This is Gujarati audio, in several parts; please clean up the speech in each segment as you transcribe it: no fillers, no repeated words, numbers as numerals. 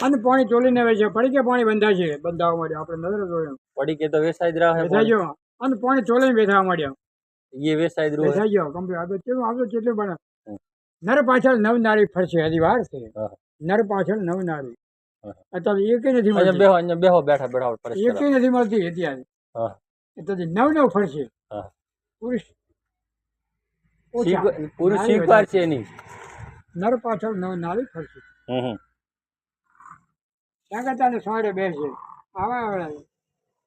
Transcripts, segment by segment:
અને પાણી ચોલીને વેચે પડી કે પાણી બંધાય છે બંધાવવા માટે આપણે નજર જોયો પડી કે તો વેસાઈ જ રહે વેચાઈ ગયો અને પાણી ચોલીને વેચવા માંડ્યા એ વેસાઈ જ રહ્યું વેચાઈ ગયો કમ્પ્લીટ આ તો કેવું આવતો કેટલું બને નર પાછળ નવ નારી ફરશે હજી વાર છે નર પાછળ નવ નારી અત્યારે એક નથી મળતી બેહો બેઠા બેઠા એક નથી મળતી અત્યારે એટલે નવ નવ ફરશે પુરુષ પુરુષ સ્વીકાર છે નહીં નર પાછળ નવ નારી ફરશે ત્યાં કરતા સોયડે બેસે આવા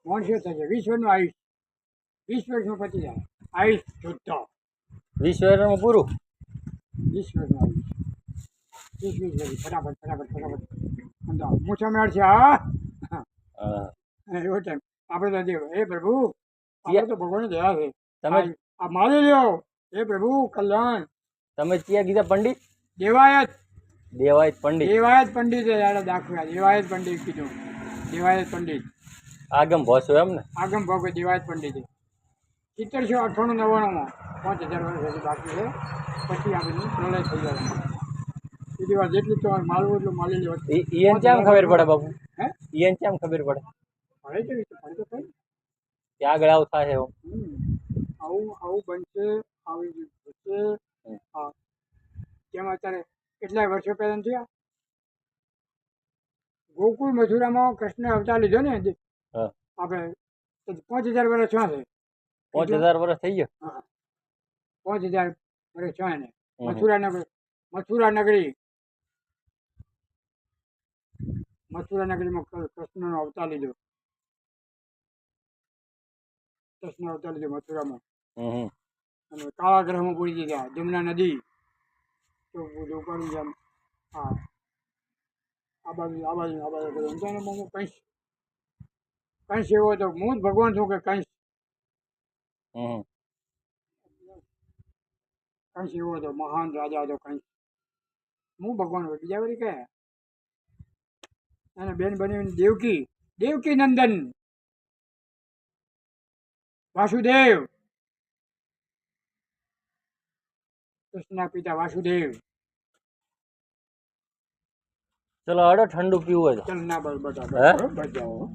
માણસો થશે 20 વર્ષનું આયુષ 20 વર્ષમાં પતી જાય આયુષ શુદ્ધ 20 વર્ષમાં પૂરું 20 વર્ષનું આયુષ 20 વર્ષ ફટાફટ મૂછા મેળ છે હા એવો ટાઈમ આપણે તો હે પ્રભુ આપણે તો ભગવાનની દયા છે તમે આ મારી લ્યો હે પ્રભુ કલ્યાણ તમે ક્યાં કીધા પંડિત દેવાયત પંડિત દાખવ્યા દેવાયત પંડિત કીધું દેવાયત પંડિત આગમ ભોસો એમ ને આગમ ભોગવે દેવાયત પંડિત 1798 5000 વર્ષ હજી બાકી છે પછી આપણે પ્રલય થઈ જાય બીજી વાર જેટલું તમારે માલવું એટલું માલી લો ઈયન કેમ ખબર પડે બાપુ હે ઈયન કેમ ખબર પડે હવે કેવી રીતે ફરી તો કઈ ત્યાં આગળ આવું થાય એવું આવું બનશે આવી થશે હા તેમાં અત્યારે કેટલાય વર્ષો પહેલા થયા ગોકુળ મથુરામાં કૃષ્ણ અવતાર લીધો ને આપણે 5000 વર્ષ થયા છે 5000 વર્ષ થઈ ગયો 5000 વર્ષ થયા ને મથુરા નગરીમાં કૃષ્ણનો અવતાર લીધો મથુરામાં અને કાળા ગ્રહમાં પૂરી દીધા જમુના નદી તો ઉપાડી જેમ હા આ બાજુ કંઈશ એવો હતો હું જ ભગવાન છું કે કંઈશ એવો હતો મહાન રાજા હતો કંઈશ હું ભગવાન હોય બીજા વળી કયા અને બેન બની દેવકી નંદન વાસુદેવ કૃષ્ણના પિતા વાસુદેવ ચલો હડો ઠંડુ પીવું હોય ચલ ના બસ બસ જાઓ